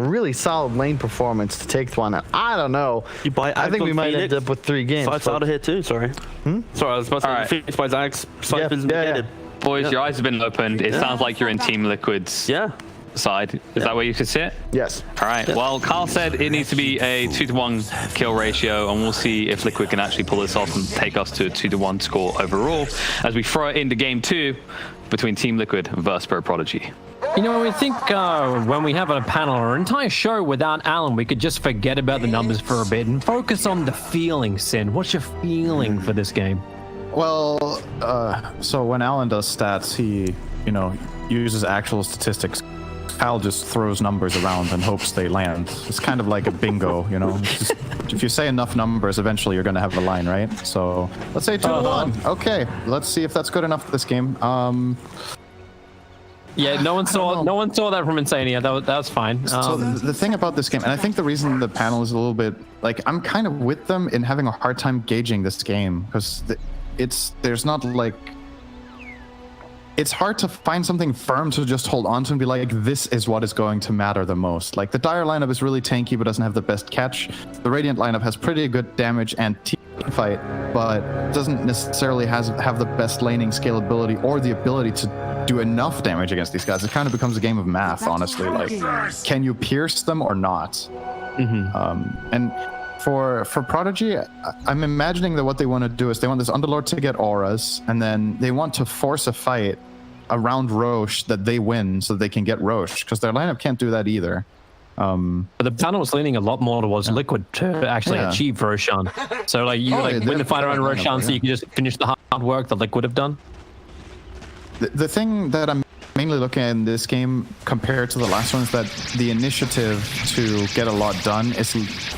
really solid lane performance to take one. I don't know. I think we might end up with 3 games. Scythe's out of here too, sorry. Sorry, I was about to say Phoenix by Zags. Scythe is negated. Boys, your eyes have been opened. It sounds like you're in Team Liquid's side. Is that where you could sit? Yes. All right. Well, Carl said it needs to be a 2-to-1 kill ratio, and we'll see if Liquid can actually pull this off and take us to a 2-to-1 score overall as we throw it into game 2 between Team Liquid versus Bo3Prodigy. You know, I think when we have a panel or an entire show without Alan, we could just forget about the numbers for a bit and focus on the feeling, Sin. What's your feeling for this game? Well, so when Alan does stats, he, uses actual statistics. Kyle just throws numbers around and hopes they land. It's kind of like a bingo, Just, if you say enough numbers, eventually you're going to have a line, right? So let's say 2-1. Okay, let's see if that's good enough for this game. Yeah, no one saw that from Insania. That was fine. So the thing about this game, and I think the reason the panel is a little bit like, I'm kind of with them in having a hard time gauging this game because it's hard to find something firm to just hold on to and be like, this is what is going to matter the most. Like the Dire lineup is really tanky but doesn't have the best catch. The Radiant lineup has pretty good damage and team fight, but doesn't necessarily have the best laning scalability or the ability to do enough damage against these guys. It kind of becomes a game of math, honestly. Like, can you pierce them or not? And for Prodigy, I'm imagining that what they want to do is they want this Underlord to get auras, and then they want to force a fight around Roche that they win so they can get Roche, because their lineup can't do that either. But the panel was leaning a lot more towards Liquid to actually achieve Roshan. So like you win the fight around Roshan so you can just finish the hard work that Liquid have done. The thing that I'm mainly looking at in this game compared to the last one is that the initiative to get a lot done is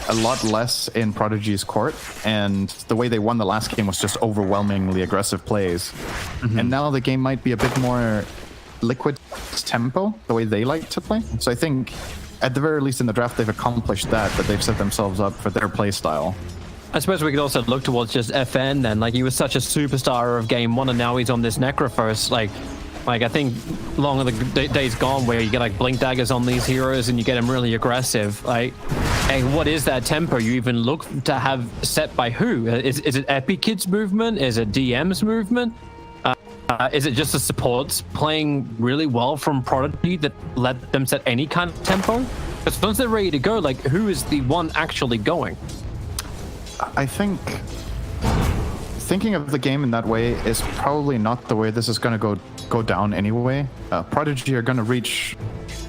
a lot less in Prodigy's court, and the way they won the last game was just overwhelmingly aggressive plays. And now the game might be a bit more Liquid's tempo, the way they like to play. So I think at the very least in the draft they've accomplished that they've set themselves up for their play style. I suppose we could also look towards just FN then. Like, he was such a superstar of game 1 and now he's on this Necrophos. Like I think long are the days gone where you get like blink daggers on these heroes and you get them really aggressive. Like, hey, what is that tempo you even look to have set by who? Is it Epic Kids movement? Is it DM's movement? Is it just the supports playing really well from Prodigy that let them set any kind of tempo? Because once they're ready to go, like, who is the one actually going? I think thinking of the game in that way is probably not the way this is going to go down anyway. Prodigy are going to reach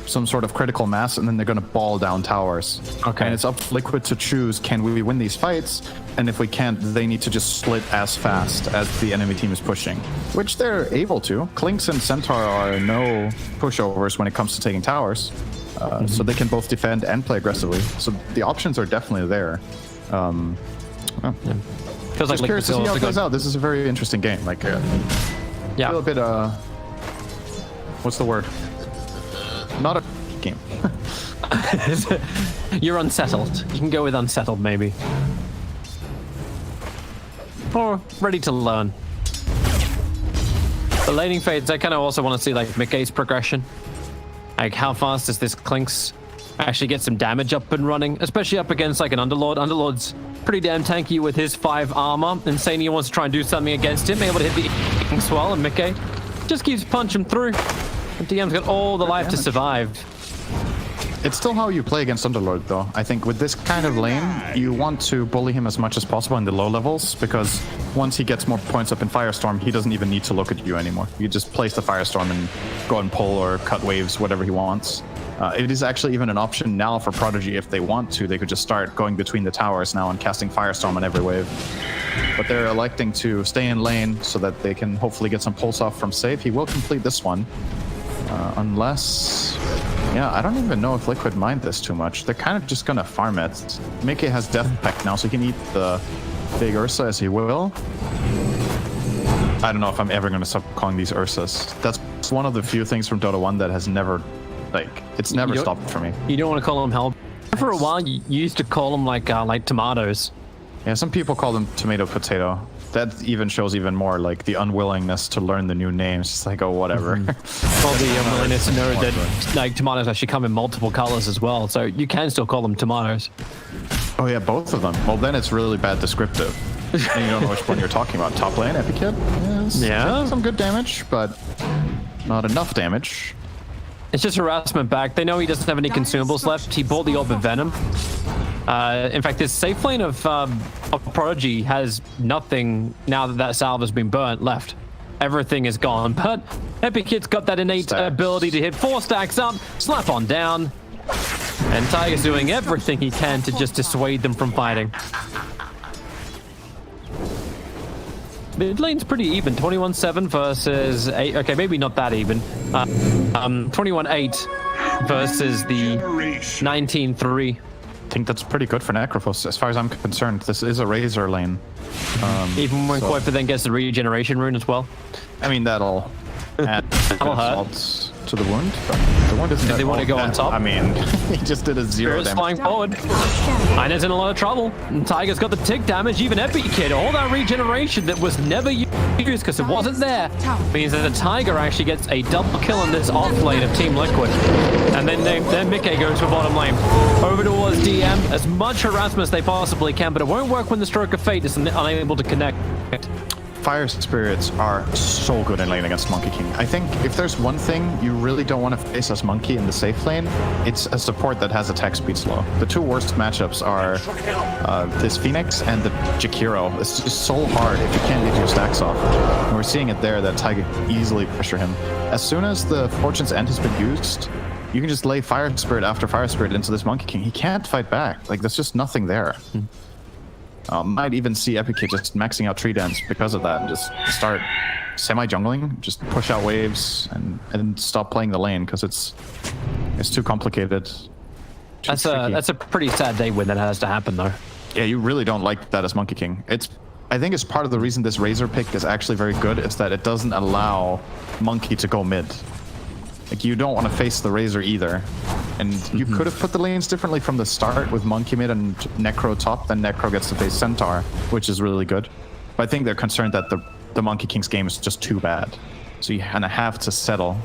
some sort of critical mass and then they're going to ball down towers. Okay. And it's up to Liquid to choose, can we win these fights? And if we can't, they need to just split as fast as the enemy team is pushing, which they're able to. Clinks and Centaur are no pushovers when it comes to taking towers. So they can both defend and play aggressively. So the options are definitely there. Feels just like curious to see how it plays out. This is a very interesting game. Like, a little bit, what's the word? Not a game. You're unsettled. You can go with unsettled, maybe. Or ready to learn. The laning phase, I kind of also want to see like Mickey's progression. Like, how fast does this Clinks actually get some damage up and running, especially up against like an Underlord. Underlord's pretty damn tanky with his 5 armor. Insania wants to try and do something against him, able to hit the swell, and Mickey just keeps punching through. The DM's got all the life to survive. It's still how you play against Underlord, though. I think with this kind of lane, you want to bully him as much as possible in the low levels, because once he gets more points up in Firestorm, he doesn't even need to look at you anymore. You just place the Firestorm and go and pull or cut waves, whatever he wants. It is actually even an option now for Prodigy if they want to. They could just start going between the towers now and casting Firestorm on every wave. But they're electing to stay in lane so that they can hopefully get some pulse off from save. He will complete this one. Unless... Yeah, I don't even know if Liquid mind this too much. They're kind of just gonna farm it. Mickey has Death Pact now, so he can eat the big Ursa as he will. I don't know if I'm ever gonna stop calling these Ursas. That's one of the few things from Dota 1 that has never, it's never stopped for me. You don't want to call them hell. For a while, you used to call them like tomatoes. Yeah, some people call them tomato potato. that even shows even more like the unwillingness to learn the new names. It's like, oh, whatever. Well, the unwillingness to know that like tomatoes actually come in multiple colors as well, so you can still call them tomatoes. Oh yeah, both of them. Well, then it's really bad descriptive. And you don't know which one you're talking about. Top lane, Epikid? Yes. Yeah. Some good damage, but not enough damage. It's just harassment back. They know he doesn't have any consumables left. He bought the Orb of Venom. In fact, this safe lane of Prodigy has nothing now that salve has been burnt left. Everything is gone. But Epikid's got that innate ability to hit 4 stacks up, slap on down. And Tiger's doing everything he can to just dissuade them from fighting. Mid lane's pretty even, 21-7 versus 8. Okay, maybe not that even. 21-8 versus the 19-3. I think that's pretty good for Necrophos, as far as I'm concerned. This is a Razor lane. Even when Kuiper then gets the regeneration rune as well. I mean, that'll add salt to the wound, but the wound isn't. If they want to go on top. I mean, he just did a 0 Spirit's damage. flying forward. Ina's in a lot of trouble. And Tiger's got the tick damage. Even Epikid, all that regeneration that was never used because it wasn't there, means that the Tiger actually gets a double kill in this off lane of Team Liquid. And then Mickey goes for bottom lane. Over towards DM. As much harassment as they possibly can, but it won't work when the Stroke of Fate is unable to connect. Fire Spirits are so good in lane against Monkey King. I think if there's one thing you really don't want to face as Monkey in the safe lane, it's a support that has attack speed slow. The two worst matchups are this Phoenix and the Jakiro. It's just so hard if you can't get your stacks off. And we're seeing it there that Tiger can easily pressure him. As soon as the Fortune's End has been used, you can just lay Fire Spirit after Fire Spirit into this Monkey King. He can't fight back. Like, there's just nothing there. Might even see Epikid just maxing out Tree Dance because of that and just start semi-jungling, just push out waves and stop playing the lane because it's too complicated. That's a pretty sad day when that has to happen though. Yeah, you really don't like that as Monkey King. I think it's part of the reason this Razor pick is actually very good is that it doesn't allow Monkey to go mid. Like, you don't want to face the Razor either. And you could have put the lanes differently from the start with Monkey mid and Necro top, then Necro gets to face Centaur, which is really good. But I think they're concerned that the Monkey King's game is just too bad. So you kind of have to settle.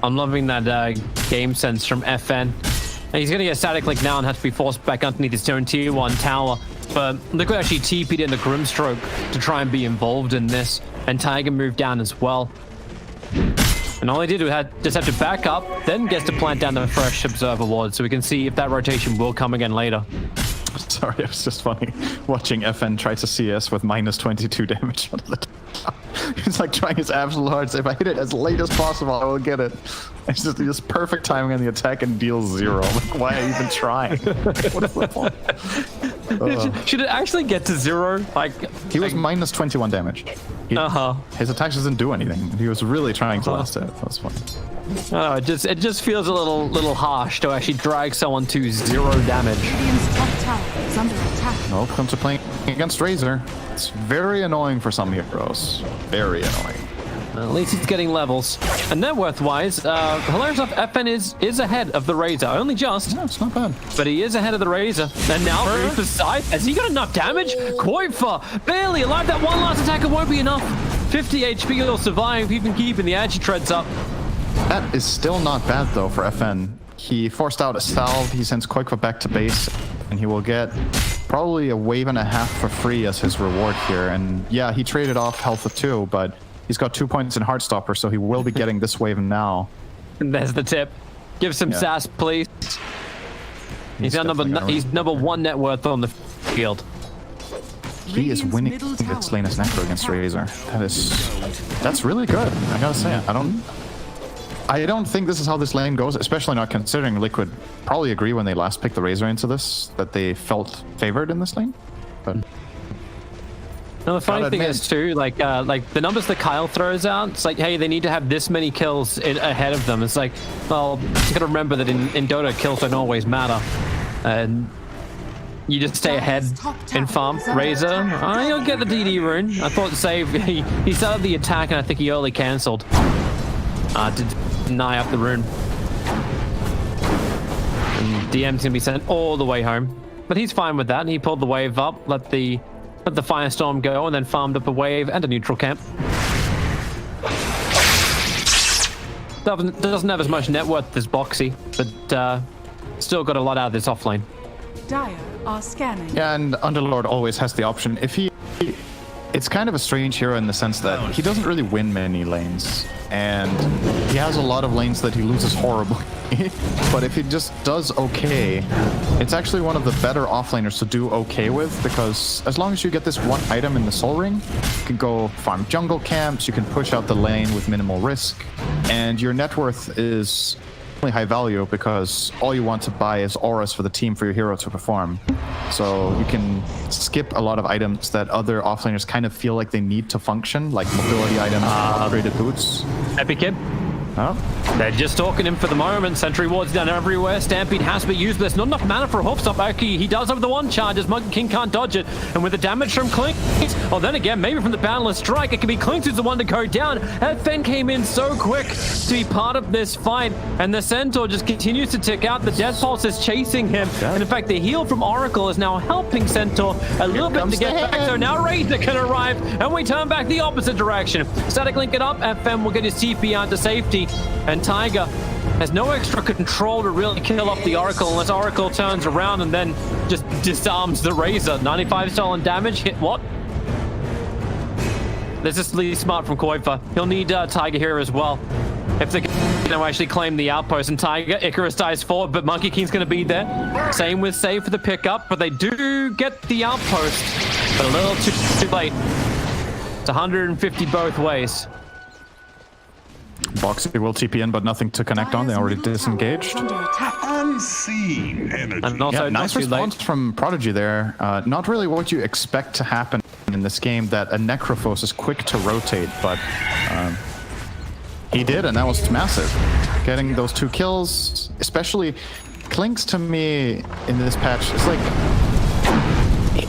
I'm loving that game sense from FN. And he's going to get static link now and have to be forced back underneath his own tier 1 tower. But Liquid actually TP'd in the Grimstroke to try and be involved in this. And Tiger moved down as well. And all he did was just have to back up, then gets to plant down the fresh Observer Ward, so we can see if that rotation will come again later. Sorry, it was just funny watching FN try to CS with minus 22 damage out of the top. He's like trying his absolute hardest. If I hit it as late as possible, I will get it. It's just perfect timing on the attack and deals 0. Like, why are you even trying? What is the point? Should it actually get to 0? Like, he was minus 21 damage. His attacks doesn't do anything. He was really trying to last it. That was funny. Oh, it just feels a little harsh to actually drag someone to 0 damage. Well, come to playing against Razor. It's very annoying for some heroes. Very annoying. At least he's getting levels. And net worth-wise, hilarious enough, FN is ahead of the Razor. Only just. No, it's not bad. But he is ahead of the Razor. And now, move aside. Has he got enough damage? Kuiper, barely alive. That one last attacker won't be enough. 50 HP will survive, even keeping the anti-treads up. That is still not bad, though, for FN. He forced out a salve. He sends Kuiper back to base. And he will get probably a wave and a half for free as his reward here. And yeah, he traded off health of 2, but he's got 2 points in Heartstopper, so he will be getting this wave now. And there's the tip. Give some sass, please. He's number 1 net worth on the field. He is winning this lane as Necro against Razor. That's really good. I gotta say, I don't think this is how this lane goes, especially not considering Liquid probably agree when they last picked the Razor into this that they felt favored in this lane. But no, the funny thing is too, like the numbers that Kyle throws out, it's like, hey, they need to have this many kills ahead of them. It's like, well, you gotta remember that in Dota, kills don't always matter, and you just stay ahead in farm. Razor, you'll get the DD rune. I thought save. He started the attack, and I think he early cancelled. To deny up the rune. And DM's gonna be sent all the way home. But he's fine with that. He pulled the wave up, let the let the Firestorm go, and then farmed up a wave and a neutral camp. Doesn't have as much net worth as Boxy, but still got a lot out of this offlane. Dire are scanning. Yeah, and Underlord always has the option. If he... It's kind of a strange hero in the sense that he doesn't really win many lanes. And he has a lot of lanes that he loses horribly. But if he just does okay, it's actually one of the better offlaners to do okay with, because as long as you get this one item in the Soul Ring, you can go farm jungle camps, you can push out the lane with minimal risk, and your net worth is only high value because all you want to buy is auras for the team for your hero to perform. So you can skip a lot of items that other offlaners kind of feel like they need to function, like mobility items, upgraded boots. Epic Kid. Oh. They're just stalking him for the moment. Sentry wards down everywhere. Stampede has to be used, but there's not enough mana for a hoof stop. Okay, he does have the one charge as Monkey King can't dodge it. And with the damage from Clink, well, then again, maybe from the Boundless Strike, it could be Clink who's the one to go down. And Fen came in so quick to be part of this fight, and the Centaur just continues to tick out. The Death Pulse is chasing him, and in fact, the heal from Oracle is now helping Centaur a little bit to get back. So now Razor can arrive, and we turn back the opposite direction. Static Link it up, and Fen will get his TP out to safety. And Tiger has no extra control to really kill off the Oracle unless Oracle turns around and then just disarms the Razor. 95 stolen damage. Hit what? This is really smart from Koifa. He'll need Tiger here as well. If they can actually claim the outpost, and Tiger, Icarus dies forward, but Monkey King's going to be there. Same with Save for the pickup, but they do get the outpost, but a little too late. It's 150 both ways. Boxy will TP in, but nothing to connect on. They already disengaged. Unseen energy. And also, yeah, nice response from Prodigy there. Not really what you expect to happen in this game, that a Necrophos is quick to rotate, but he did, and that was massive. Getting those 2 kills, especially Clinks to me in this patch, it's like...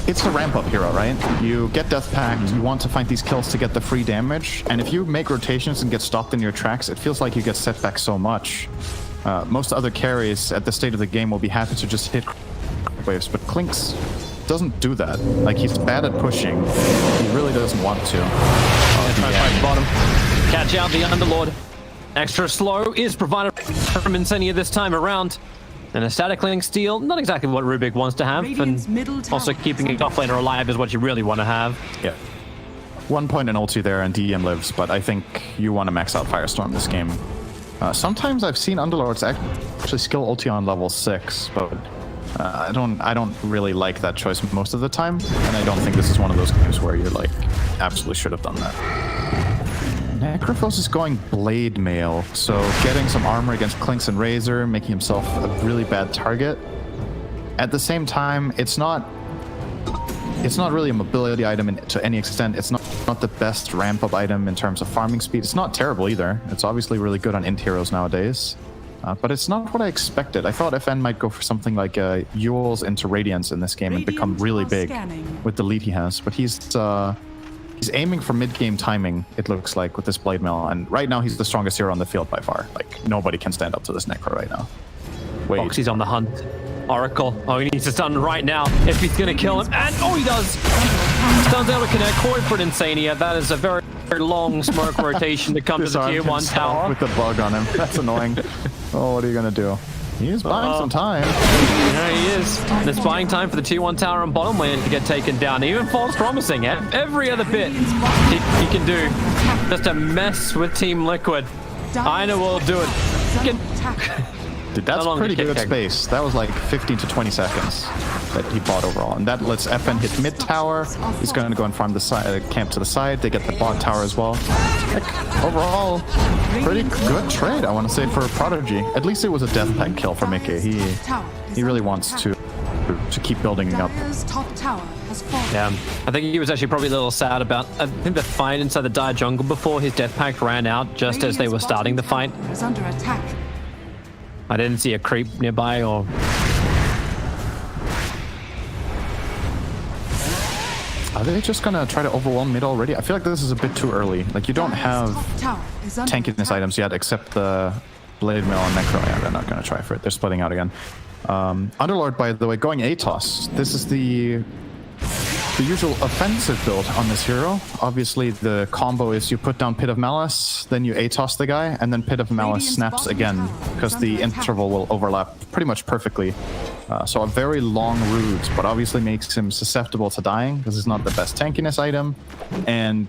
It's a ramp-up hero, right? You get Death Pact, you want to find these kills to get the free damage, and if you make rotations and get stopped in your tracks, it feels like you get set back so much. Most other carries at the state of the game will be happy to just hit waves, but Clinks doesn't do that. Like, he's bad at pushing. He really doesn't want to. Bottom. Catch out the Underlord. Extra slow is provided from Insania this time around. And a Static Link steal, not exactly what Rubik wants to have, and also keeping a offlaner alive is what you really want to have. Yeah. 1 point in ulti there, and DM lives, but I think you want to max out Firestorm this game. Sometimes I've seen Underlords actually skill ulti on level 6, but I don't really like that choice most of the time, and I don't think this is one of those games where you're like, absolutely should have done that. Necrophos is going Blade Mail, so getting some armor against Clinks and Razor, making himself a really bad target. At the same time, it's not really a mobility item to any extent. It's not the best ramp-up item in terms of farming speed. It's not terrible either. It's obviously really good on int heroes nowadays. But it's not what I expected. I thought FN might go for something like Yules into Radiance in this game and become really big with the lead he has. But he's aiming for mid-game timing, it looks like, with this Blade Mail. And right now, he's the strongest hero on the field by far. Like, nobody can stand up to this Necro right now. Wait. Boxy's on the hunt. Oracle. Oh, he needs to stun right now if he's going to kill him. And, oh, he does! Stun's able to connect. Koi for Insania. That is a very, very long smoke rotation to come to the tier 1 tower. With the bug on him. That's annoying. Oh, what are you going to do? He's buying some time. Yeah, he is. And it's buying time for the tier 1 tower on bottom lane to get taken down. Even False Promising. Every other bit he can do just to mess with Team Liquid. Aina will do it. Dude, that's pretty good space. That was like 15 to 20 seconds that he bought overall. And that lets FN hit mid tower. He's going to go and farm the side, camp to the side. They get the bot tower as well. Like, overall, pretty good trade, I want to say, for Prodigy. At least it was a Death Pact kill for Mickey. He really wants to keep building up. Yeah, I think he was actually probably a little sad about, I think, the fight inside the Dire jungle before his Death Pact ran out just as they were starting the fight. I didn't see a creep nearby or... Are they just gonna try to overwhelm mid already? I feel like this is a bit too early. Like, you don't have tankiness items yet except the Blade Mail and Necro. Yeah, they're not gonna try for it. They're splitting out again. Underlord, by the way, going ATOS. This is the the usual offensive build on this hero. Obviously, the combo is you put down Pit of Malice, then you ATOS the guy, and then Pit of Malice snaps again, because the interval will overlap pretty much perfectly. So a very long route, but obviously makes him susceptible to dying, because it's not the best tankiness item, and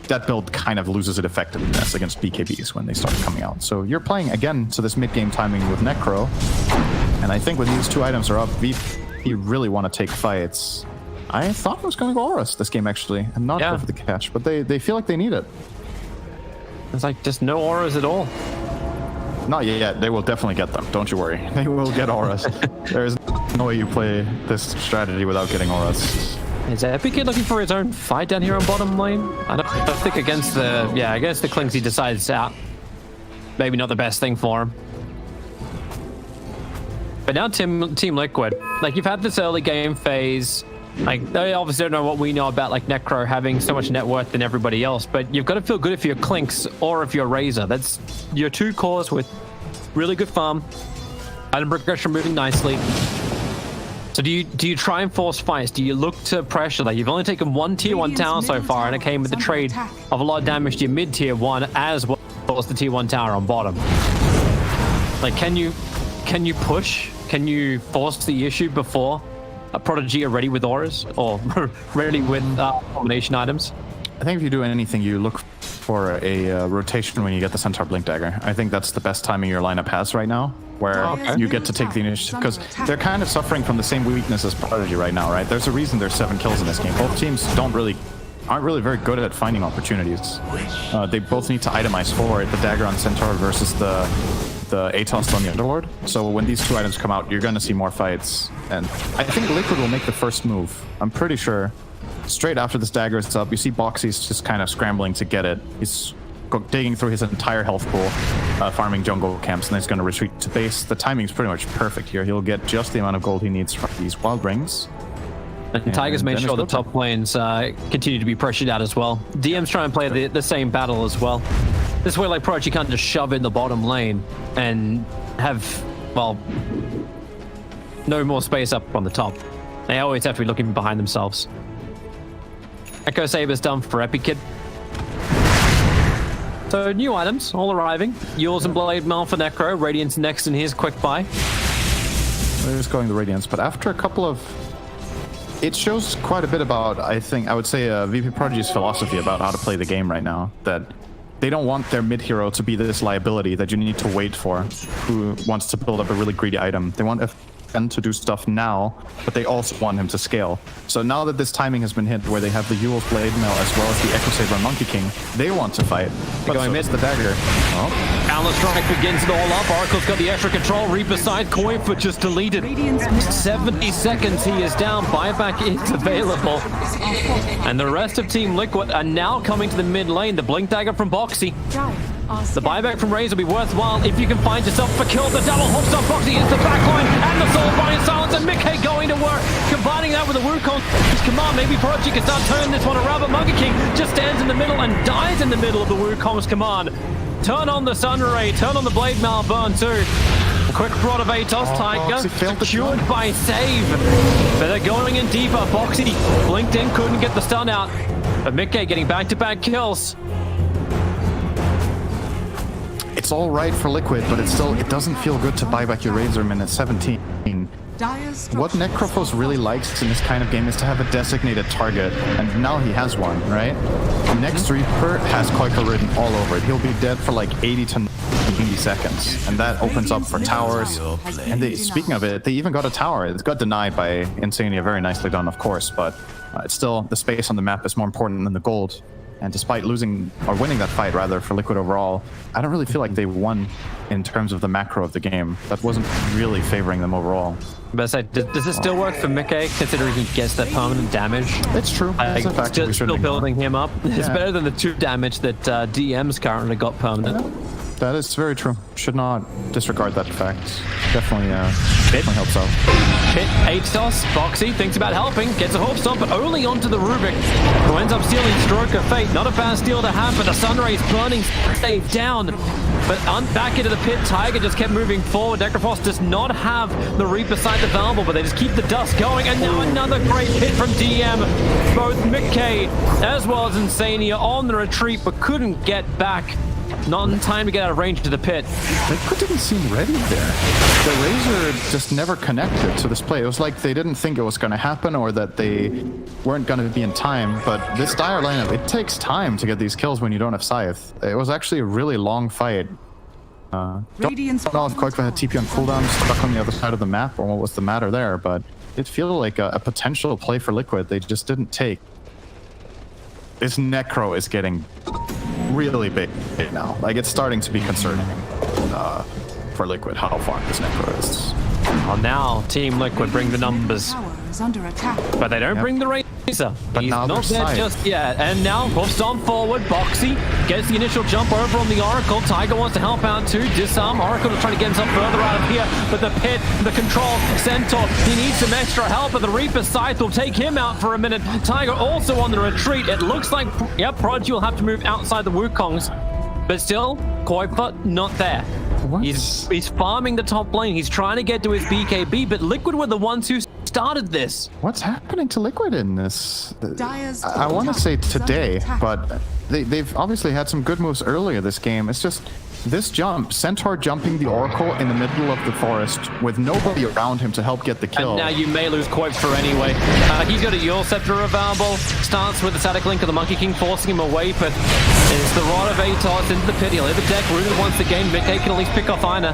that build kind of loses its effectiveness against BKBs when they start coming out. So you're playing again to this mid-game timing with Necro, and I think when these two items are up, VP really want to take fights. I thought it was going to go Horus this game, actually, and not go for the catch, but they feel like they need it. It's like just no auras at all. Not yet. They will definitely get them. Don't you worry. They will get auras. There's no way you play this strategy without getting auras. Is Epic looking for his own fight down here on bottom lane? I think against the against the Clinks he decides out. Maybe not the best thing for him. But now Team Liquid, like you've had this early game phase. Like they obviously don't know what we know about like Necro having so much net worth than everybody else, but you've got to feel good if you're Clinks or if you're Razor. That's your two cores with really good farm, item progression moving nicely. So do you try and force fights? Do you look to pressure? Like you've only taken one tier 1 tower so far, and it came with the trade of a lot of damage to your mid tier 1 as well as the tier 1 tower on bottom. Like can you push? Can you force the issue before Prodigy are ready with auras or ready with combination items? I think if you do anything, you look for a rotation when you get the Centaur Blink Dagger. I think that's the best timing your lineup has right now, where you get to take the initiative, because they're kind of suffering from the same weakness as Prodigy right now, right? There's a reason there's 7 kills in this game. Both teams aren't really very good at finding opportunities. They both need to itemize for it, the dagger on Centaur versus the ATOS on the Underlord. So when these two items come out, you're going to see more fights. And I think Liquid will make the first move. I'm pretty sure. Straight after this dagger is up, you see Boxy's just kind of scrambling to get it. He's digging through his entire health pool, farming jungle camps, and then he's going to retreat to base. The timing's pretty much perfect here. He'll get just the amount of gold he needs from these wild rings. And Tiger's made sure the top lanes continue to be pressured out as well. DM's trying to play the same battle as well. This way, like, Prodigy can't just shove in the bottom lane and have, well, no more space up on the top. They always have to be looking behind themselves. Echo Saber's done for Epic. So, new items all arriving. Yours and Blade Mail for Necro. Radiance next in his quick buy. They're just going the Radiance, but after a couple of... It shows quite a bit about, I would say, VP.Prodigy's philosophy about how to play the game right now. That they don't want their mid hero to be this liability that you need to wait for, who wants to build up a really greedy item. They want FN to do stuff now, but they also want him to scale. So now that this timing has been hit, where they have the Yule's Blade Mail as well as the Echo Saber and Monkey King, they want to fight. But so miss the dagger. Oh. Counter-Strike begins it all up. Oracle's got the extra control. Reaper side, Coinfoot just deleted. 70 seconds, he is down. Buyback is available. And the rest of Team Liquid are now coming to the mid lane. The Blink Dagger from Boxy. The buyback from Raze will be worthwhile if you can find yourself a kill. The double hooks on Boxy is the backline, and the Soul Bind Silence, and Mickey going to work. Combining that with the Wukong's command, maybe Prodigy can start turning this one around, but Monkey King just stands in the middle and dies in the middle of the Wukong's command. Turn on the Sun Ray, turn on the Blade Mail burn too. A quick prod of Atos, Tiger, secured by save. But they're going in deeper. Boxy blinked in, couldn't get the stun out. But Mickey getting back-to-back kills. It's all right for Liquid, but it doesn't feel good to buy back your Razorman at 17. What Necrophos really likes in this kind of game is to have a designated target, and now he has one, right? The next Reaper has Koika written all over it. He'll be dead for like 80 to 90 seconds, and that opens up for towers. And speaking of it, they even got a tower. It got denied by Insania, very nicely done, of course, but it's still, the space on the map is more important than the gold. And despite losing, or winning that fight rather, for Liquid overall, I don't really feel like they won in terms of the macro of the game. That wasn't really favoring them overall. But does this still work for Mickey, considering he gets that permanent damage? It's true. It's a fact we still building him up. It's better than the 2 damage that DM's currently got permanent. That is very true. Should not disregard that fact. Definitely helps out. Hit Atos, Boxy thinks about helping, gets a hope stop, but only onto the Rubik, who ends up stealing Stroke of Fate. Not a bad steal to have, but the Sunray's burning save down. but back into the pit. Tiger just kept moving forward. Necrophos does not have the Reaper sight available, but they just keep the dust going. And now another great hit from DM. Both Mickey as well as Insania on the retreat, but couldn't get back. Not in time to get out of range to the pit. Liquid didn't seem ready there. The Razor just never connected to this play. It was like they didn't think it was going to happen or that they weren't going to be in time. But this Dire lineup, it takes time to get these kills when you don't have Scythe. It was actually a really long fight. Don't know if Koikva had TP on cooldown, stuck on the other side of the map, or what was the matter there, but it feels like a potential play for Liquid they just didn't take. This Necro is getting really big now. Like, it's starting to be concerning for Liquid how far this Necro is. Well, now Team Liquid bring the numbers, Tower is under attack. but they don't bring the Razor. But He's now not they're there Scythe. just yet. And now pushed on forward. Boxy gets the initial jump over on the Oracle. Tiger wants to help out too. Disarm. Oracle to try to get himself further out of here. But the pit, the control, Centaur, he needs some extra help. But the Reaper Scythe will take him out for a minute. Tiger also on the retreat. It looks like, yep, Prodigy will have to move outside the Wukongs. But still, Koipa not there. What? He's farming the top lane. He's trying to get to his BKB, but Liquid were the ones who started this. What's happening to Liquid in this? Dire's I want to top say tower is under today, attack. but they've obviously had some good moves earlier this game. It's just this jump, Centaur jumping the Oracle in the middle of the forest with nobody around him to help get the kill. And now you may lose Koipfer anyway. He's got a Eul Scepter available. Starts with the Static Link of the Monkey King, forcing him away, but it's the Rod of Atos into the pit. He'll hit the deck, rooted once again. Mickey can at least pick off Ina.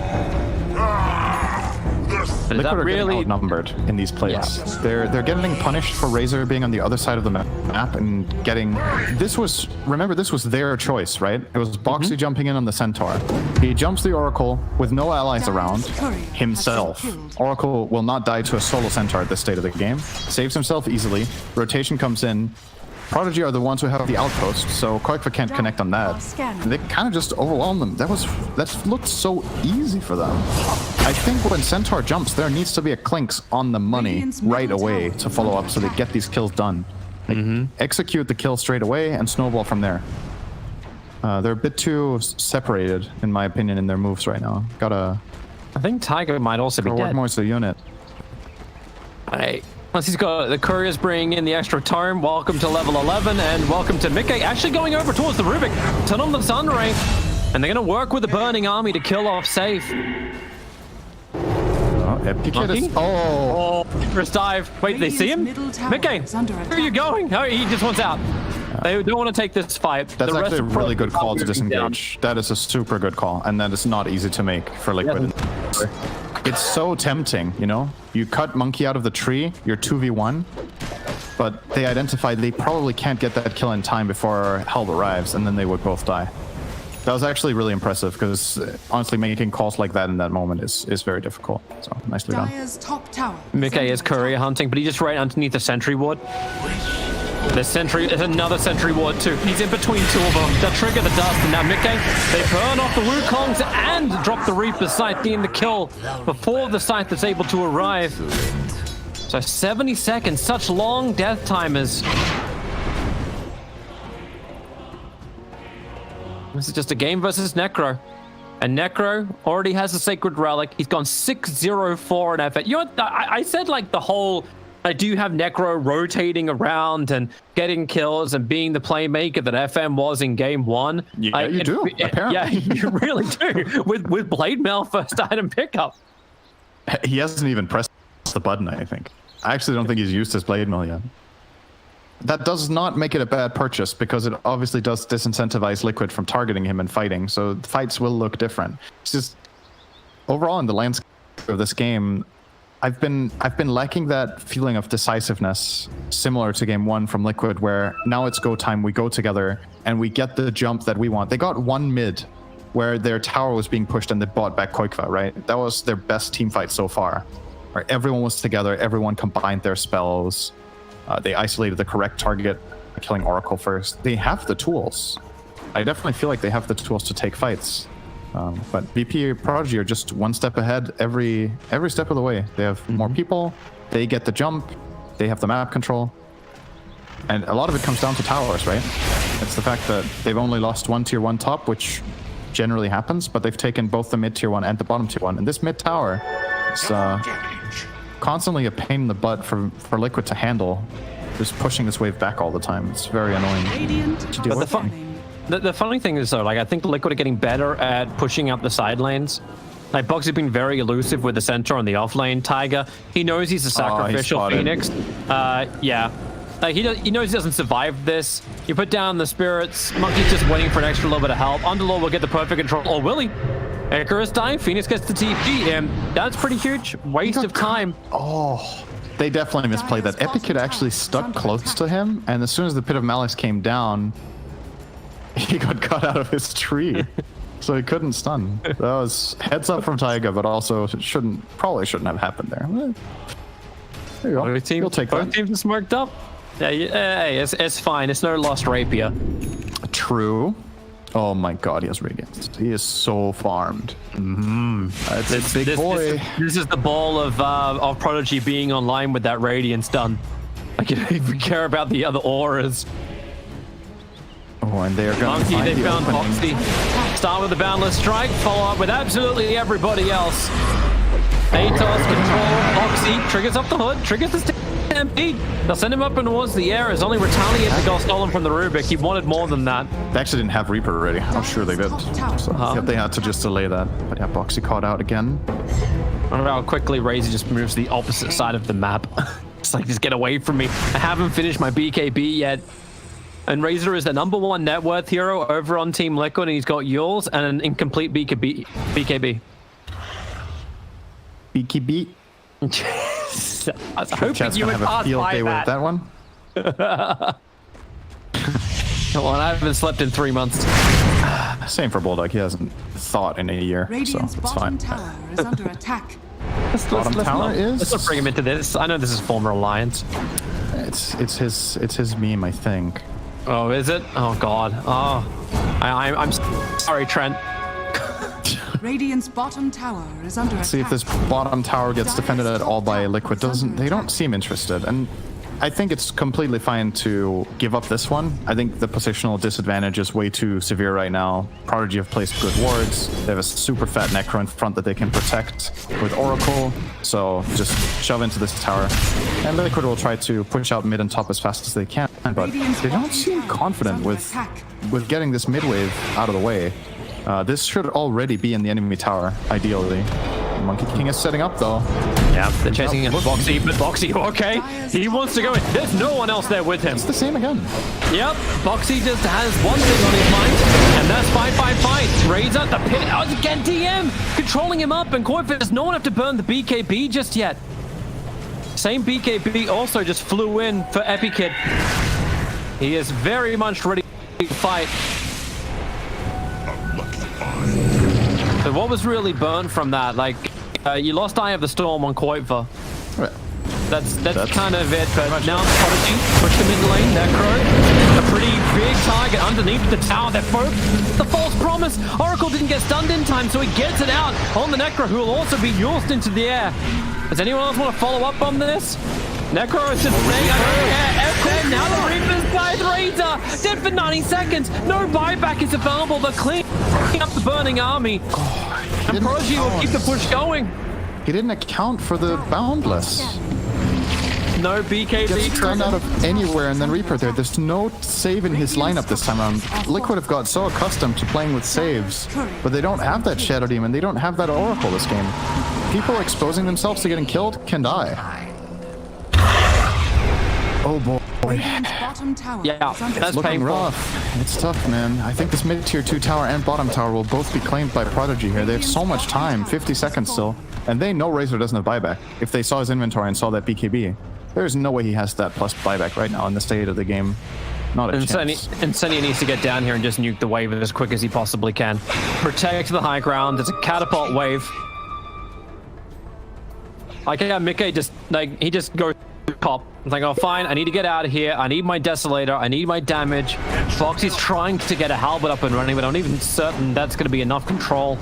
But is Liquid that are really getting outnumbered in these plays. They're getting punished for Razor being on the other side of the map and getting. This was their choice, right? It was Boxy jumping in on the Centaur. He jumps the Oracle with no allies around himself. Oracle will not die to a solo Centaur at this state of the game. Saves himself easily. Rotation comes in. Prodigy are the ones who have the outpost, so Koikva can't connect on that. They kind of just overwhelm them. That looked so easy for them. I think when Centaur jumps, there needs to be a Clinks on the money right away to follow up so they get these kills done. Like, execute the kill straight away and snowball from there. They're a bit too separated, in my opinion, in their moves right now. I think Tiger might also be work dead. more as a unit. Hey. Once he's got the couriers bringing in the extra tome, welcome to level 11 and welcome to Mickey actually going over towards the Rubik. Turn on the Sunray and they're going to work with the Burning Army to kill off Safe. Oh, First dive. Wait, they see him? Mickey, where are you going? Oh, he just wants out. They don't want to take this fight. that's actually a really good call to disengage. That is a super good call, and that is not easy to make for Liquid. It's so tempting, you know? You cut Monkey out of the tree, you're 2v1, but they identified they probably can't get that kill in time before help arrives, and then they would both die. That was actually really impressive, because honestly, making calls like that in that moment is very difficult. So, nicely done. Dire's top tower. Mickey is courier hunting, but he's just right underneath the sentry ward. There's another sentry ward too. He's in between two of them. They'll trigger the dust, and now Mickey, they burn off the Wukongs and drop the Reaper's Scythe, getting the kill before the Scythe is able to arrive. So 70 seconds, such long death timers. This is just a game versus Necro. And Necro already has a Sacred Relic. He's gone 6-0-4 in effort. You know, I said like the whole... I do have Necro rotating around and getting kills and being the playmaker that FM was in game one. Yeah, you do, apparently. Yeah, you really do. With Blade Mail first item pickup. He hasn't even pressed the button, I think. I actually don't think he's used his Blade Mail yet. That does not make it a bad purchase, because it obviously does disincentivize Liquid from targeting him and fighting, so the fights will look different. It's just, overall in the landscape of this game, I've been lacking that feeling of decisiveness similar to game one from Liquid, where now it's go time, we go together, and we get the jump that we want. They got one mid where their tower was being pushed and they bought back Koikva, right? That was their best team fight so far. Where everyone was together, everyone combined their spells, they isolated the correct target, killing Oracle first. They have the tools. I definitely feel like they have the tools to take fights. But VP.Prodigy are just one step ahead every step of the way. They have more people, they get the jump, they have the map control. And a lot of it comes down to towers, right? It's the fact that they've only lost one tier 1 top, which generally happens, but they've taken both the mid tier 1 and the bottom tier 1. And this mid tower is constantly a pain in the butt for Liquid to handle. Just pushing this wave back all the time. It's very annoying. But The funny thing is though, like I think Liquid are getting better at pushing up the side lanes. Like Box has been very elusive with the center on the off lane. Tiger, he knows he's a sacrificial Phoenix. Yeah. Like he knows he doesn't survive this. You put down the spirits. Monkey's just waiting for an extra little bit of help. Underlord will get the perfect control. Or will he? Icarus dying. Phoenix gets the TP, and that's pretty huge. Waste of time. Oh, they definitely misplayed that. Epikid actually stuck close to him, and as soon as the Pit of Malice came down, he got cut out of his tree. So he couldn't stun. That was heads up from Taiga, but also probably shouldn't have happened there. There you go. You'll take that. Both teams are smoked up. Yeah, hey, it's fine. It's no lost rapier. True. Oh my god, he has Radiance. He is so farmed. That's a big boy. This is the ball of Prodigy being online with that Radiance done. Like, if we care about the other auras. Oh, and they are going to Monkey, they found Foxy. Start with the Boundless Strike, follow up with absolutely everybody else. Atos, control, Foxy, triggers up the hood, triggers the stampede. They'll send him up and towards the air as only Retaliate the goal stolen from the Rubik. He wanted more than that. They actually didn't have Reaper already. I'm sure they did. So yeah, they had to just delay that. But yeah, Boxy caught out again. I don't know how quickly Razor just moves the opposite side of the map. It's like, just get away from me. I haven't finished my BKB yet. And Razor is the #1 net worth hero over on Team Liquid, and he's got Yules and an incomplete BKB. BKB. I was hoping you would have a pass field by day with that one. Come on, I haven't slept in 3 months. Same for Bulldog. He hasn't thought in a year, Radiant's so it's fine. bottom tower is under attack. Let's not bring him into this. I know this is former Alliance. It's his meme, I think. Oh, is it? Oh God. Oh, I'm sorry, Trent. Radiant's bottom tower is under attack. See if this bottom tower gets defended at all by Liquid. They don't seem interested, and I think it's completely fine to give up this one. I think the positional disadvantage is way too severe right now. Prodigy have placed good wards. They have a super fat Necro in front that they can protect with Oracle. So just shove into this tower. And Liquid will try to push out mid and top as fast as they can. But they don't seem confident with getting this mid wave out of the way. This should already be in the enemy tower, ideally. Monkey King is setting up, though. Yeah, they're chasing him. Boxy, but Boxy, okay. He wants to go in. There's no one else there with him. It's the same again. Yep, Boxy just has one thing on his mind, and that's fight. Razor, the pit, again, TM, controlling him up, and Koifa does not have to burn the BKB just yet. Same BKB also just flew in for Epikid. He is very much ready to fight. So what was really burned from that? Like, you lost Eye of the Storm on Koifa. Right. That's kind of it, but now Prodigy push the mid lane, Necro. A pretty big target underneath the tower. They're the false promise. Oracle didn't get stunned in time, so he gets it out on the Necro, who will also be used into the air. Does anyone else want to follow up on this? Necro is just saying, I don't care. FN, now the Reapers by Razor. Dead for 90 seconds. No buyback is available. They're cleaning up the burning army. And Prodigy will keep the push going. He didn't account for the Boundless. No BKB. Gets turned out of anywhere and then Reaper there. There's no save in his lineup this time around. Liquid have got so accustomed to playing with saves, but they don't have that Shadow Demon. They don't have that Oracle this game. People exposing themselves to getting killed can die. Oh boy. Yeah, that's looking painful. rough. It's tough, man. I think this mid-tier 2 tower and bottom tower will both be claimed by Prodigy here. They have so much time, 50 seconds still, and they know Razor doesn't have buyback. If they saw his inventory and saw that BKB, there's no way he has that plus buyback right now in the state of the game. Not a chance. And Senia needs to get down here and just nuke the wave as quick as he possibly can. Protect the high ground. It's a catapult wave. Like, yeah, Mickey just, like, he just goes top. It's like, oh, fine, I need to get out of here. I need my Desolator. I need my damage. Foxy's trying to get a Halberd up and running, but I'm not even certain that's going to be enough control.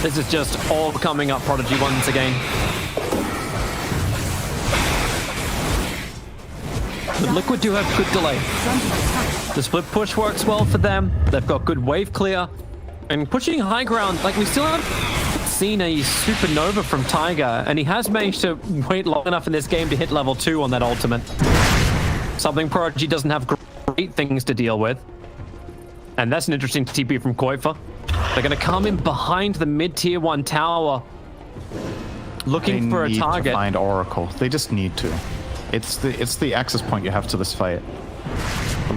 This is just all coming up Prodigy once again. But Liquid do have good delay. The split push works well for them. They've got good wave clear. And pushing high ground, like we still haven't seen a supernova from Tiger, and he has managed to wait long enough in this game to hit level 2 on that ultimate. Something Prodigy doesn't have great things to deal with. And that's an interesting TP from Koifa. They're going to come in behind the mid-tier 1 tower, looking for a target. They need to find Oracle. They just need to. It's the access point you have to this fight.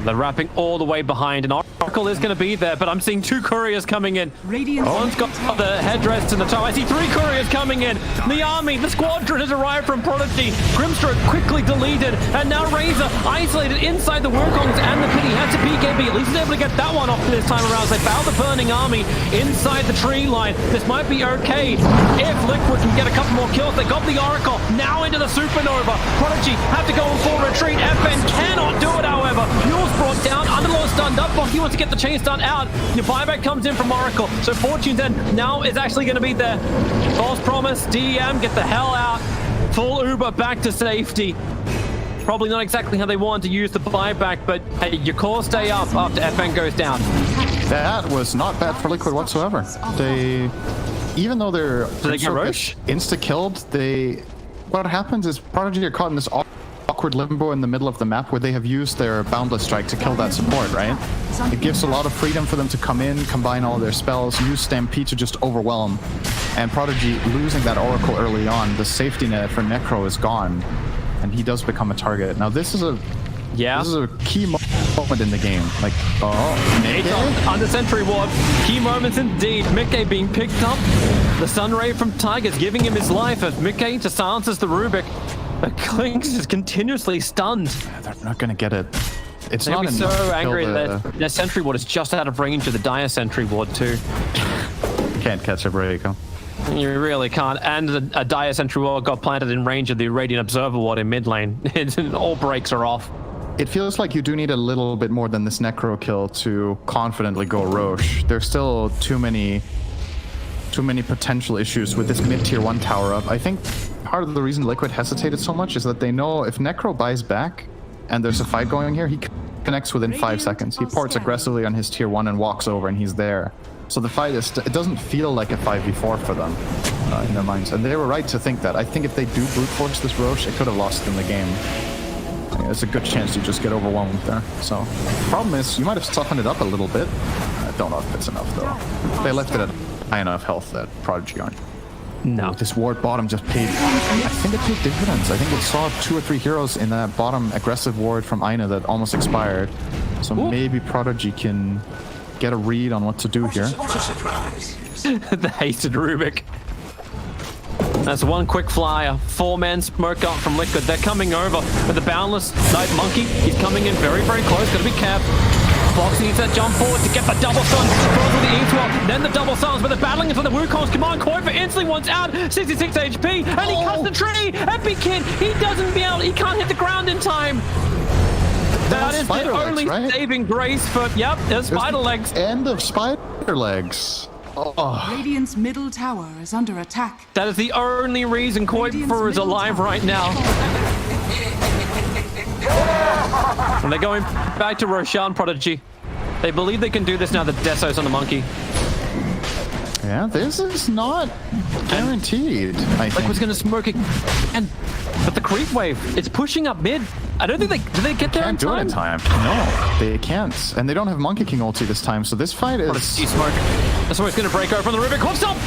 They're wrapping all the way behind, and Oracle is going to be there, but I'm seeing 2 couriers coming in. One's got the headdress to the top. I see 3 couriers coming in. The army, the squadron has arrived from Prodigy. Grimstroke quickly deleted, and now Razor isolated inside the Wukong's and the pit. He had to BKB. At least he's able to get that one off this time around. They found the burning army inside the tree line. This might be okay if Liquid can get a couple more kills. They got the Oracle, now into the Supernova. Prodigy have to go in full retreat. FN cannot do it, however. Mule's brought down, Underlord stunned up. Boki wants to get the chain stun out. The buyback comes in from Oracle. So Fortune's End now is actually going to be there. False promise, DM, get the hell out. Full Uber back to safety. Probably not exactly how they wanted to use the buyback, but hey, your core stay up after FN goes down. That was not bad for Liquid whatsoever. They, even though they're insta-killed, what happens is Prodigy are caught in this awkward limbo in the middle of the map where they have used their Boundless Strike to kill that support, right? It gives a lot of freedom for them to come in, combine all their spells, use Stampede to just overwhelm. And Prodigy losing that Oracle early on, the safety net for Necro is gone, and he does become a target. Now this is a key moment in the game. Like, on the Sentry Ward, key moments indeed. Mickey being picked up. The Sun Ray from Tigers giving him his life as Mickey just silences the Rubik. The Klinks is continuously stunned. They're not going to get it. It's They're not be so angry that their Sentry Ward is just out of range of the Dire Sentry Ward too. Can't catch a break, huh? You really can't. And a Dire Sentry Ward got planted in range of the Radiant Observer Ward in mid lane. All breaks are off. It feels like you do need a little bit more than this Necro kill to confidently go Roche. There's still too many potential issues with this mid-tier 1 tower up. I think part of the reason Liquid hesitated so much is that they know if Necro buys back and there's a fight going here, he connects within 5 seconds. He ports aggressively on his tier 1 and walks over and he's there. So the fight is, it doesn't feel like a 5v4 for them in their minds. And they were right to think that. I think if they do brute force this Roche, it could have lost in the game. There's a good chance you just get overwhelmed there. So problem is, you might have softened it up a little bit. I don't know if it's enough though. They left it at high enough health that Prodigy aren't. No. This ward bottom just paid, I think it paid dividends. I think it saw 2 or 3 heroes in that bottom aggressive ward from Aina that almost expired. So maybe Prodigy can get a read on what to do here. The hasted Rubik. That's one quick flyer. 4-man smoke up from Liquid. They're coming over with the Boundless Night Monkey. He's coming in very, very close. Gotta be careful. Fox needs that jump forward to get the double stun. Goes with the E-swap, then the double stuns, but they're battling for the Wukong's command. Koifa instantly wants out, 66 HP, and he cuts the tree. Epic Kid, he doesn't be able, he can't hit the ground in time. That is the only saving grace for, yep, there's Spider Legs. End of Spider Legs. Oh. Radiant's middle tower is under attack. That is the only reason Koifa is alive right now. And they're going back to Roshan Prodigy. They believe they can do this now that Deso's on the monkey. Yeah, this is not guaranteed, I think. Liquid's gonna smoke again. But the creep wave, it's pushing up mid. I don't think do they get there in time? Can't do it in time. No, they can't. And they don't have Monkey King ulti this time, so this fight is... Smoke. That's where it's gonna break over on the Rubik. Hook stop!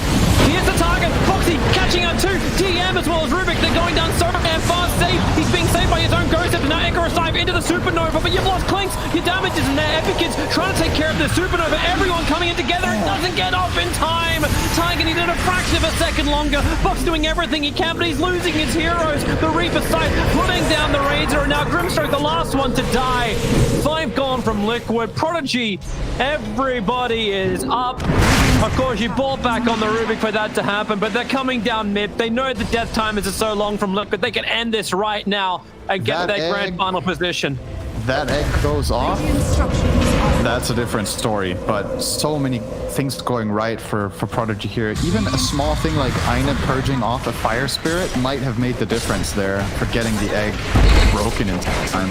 He is the target. Foxy catching out too. TM as well as Rubik. They're going down so damn fast. Safe. He's being saved by his own ghost. And now Icarus dive into the Supernova. But you've lost Clinks. Your damage is in there. Epic Kids trying to take care of the Supernova. Everyone coming in together. It doesn't get off in time. Tiger needed a fraction of a second longer. Fox doing everything he can, but he's losing his heroes. The Reaper sight putting down the Razor. And now Grimstroke, the last one to die. 5 gone from Liquid. Prodigy. Everybody is up. Of course, you bought back on the Rubik for that to happen, but they're coming down mid. They know the death time is so long from Liquid. They can end this right now and get that grand final position. That egg goes off. Radiant structures are That's a different story, but so many things going right for Prodigy here. Even a small thing like Aina purging off a Fire Spirit might have made the difference there for getting the egg broken in time.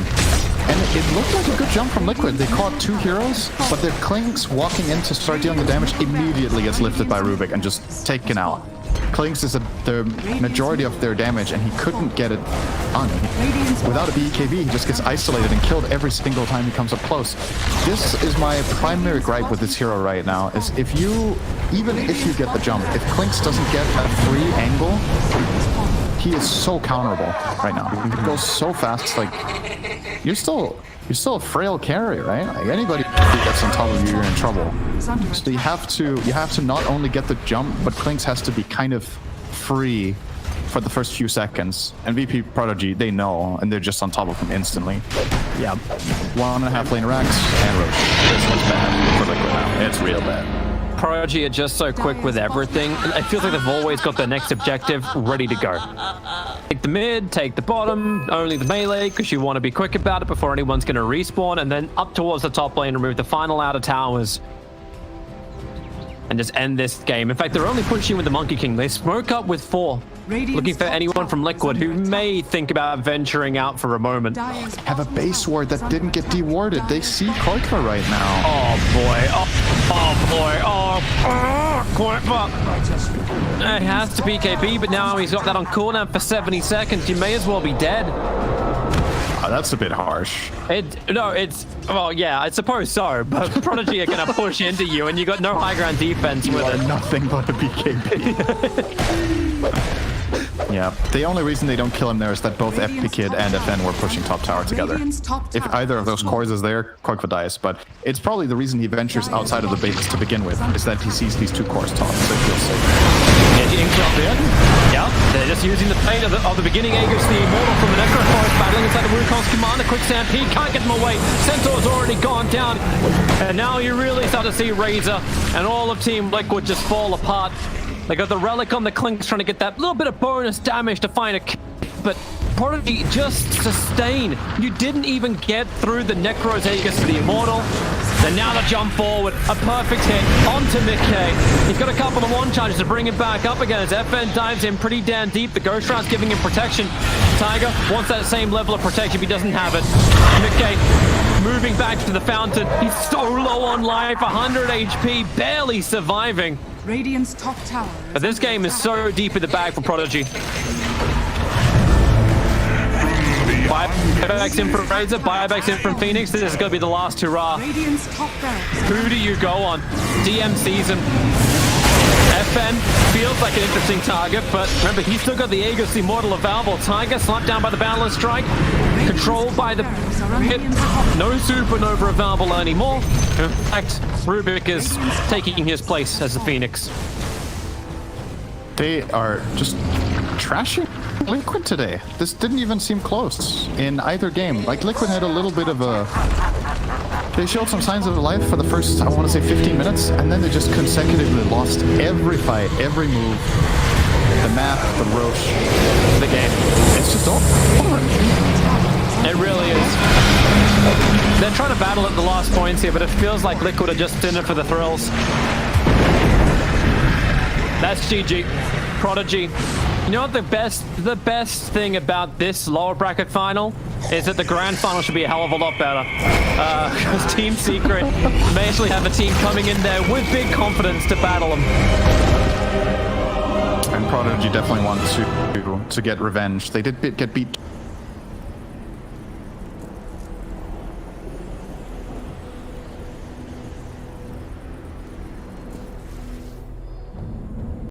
And it looked like a good jump from Liquid. They caught 2 heroes, but their Clinks walking in to start dealing the damage immediately gets lifted by Rubik and just taken out. Clinks is the majority of their damage, and he couldn't get it done. Without a BKB, he just gets isolated and killed every single time he comes up close. This is my primary gripe with this hero right now, is even if you get the jump, if Clinks doesn't get a free angle, he is so counterable right now. It goes so fast, like, you're still a frail carry, right? Like, anybody who gets on top of you, you're in trouble. So you have to not only get the jump, but Clinks has to be kind of free for the first few seconds. And VP.Prodigy, they know, and they're just on top of him instantly. Yeah. 1.5 lane Rex and Roche. This looks bad for Liquid now. It's real bad. Prodigy are just so quick with everything. It feels like they've always got their next objective ready to go. Take the mid, take the bottom, only the melee, because you want to be quick about it before anyone's going to respawn, and then up towards the top lane, remove the final outer towers, and just end this game. In fact, they're only pushing with the Monkey King. They smoke up with 4. Looking for anyone from Liquid who may think about venturing out for a moment. Have a base ward that didn't get dewarded. They see Koikva right now. Oh boy, oh boy, Koikva. It has to be KB, but now he's got that on cooldown for 70 seconds. You may as well be dead. That's a bit harsh. Well, yeah, I suppose so, but Prodigy are going to push into you, and you got no high ground defense with it. Nothing but a BKB. Yeah, the only reason they don't kill him there is that both FP Kid and FN were pushing top tower together. If either of those cores is there, Koikva dies, but it's probably the reason he ventures outside of the base to begin with, is that he sees these 2 cores talk, so he feels safe. Yeah, they're just using the pain of the beginning. Aegis, the Immortal from the Necroforest, battling inside the Wukong's commander. Quick stampede, can't get them away. Centaur's already gone down. And now you really start to see Razor and all of Team Liquid just fall apart. They got the Relic on the Clinks trying to get that little bit of bonus damage to find a kill, but Prodigy just sustain. You didn't even get through the Necro's Aegis to the Immortal. Then now the jump forward, a perfect hit onto Mickey. He's got a couple of one charges to bring him back up again as FN dives in pretty damn deep. The Ghost Round's giving him protection. Tiger wants that same level of protection, but he doesn't have it. Mickey moving back to the fountain. He's so low on life, 100 HP, barely surviving. Radiant's top tower. But this game is so deep in the bag for Prodigy. Buybacks in from Razor, buybacks in from Phoenix. This is going to be the last hurrah. Radiant's top barracks. Who do you go on? DM season. FN feels like an interesting target, but remember, he's still got the Aegis Immortal available. Tiger slapped down by the Balance Strike. Controlled by the hit. No Supernova available anymore. In fact, Rubik is taking his place as the Phoenix. They are just trashing Liquid today. This didn't even seem close in either game. Like, Liquid had a little bit of a... They showed some signs of life for the first, I want to say, 15 minutes, and then they just consecutively lost every fight, every move. The map, the Roche, the game. It's just over. It really is. They're trying to battle at the last points here, but it feels like Liquid are just in it for the thrills. That's GG. Prodigy. You know what the best thing about this lower bracket final is that the grand final should be a hell of a lot better. Because Team Secret may actually have a team coming in there with big confidence to battle them. And Prodigy definitely wants to get revenge. They did get beat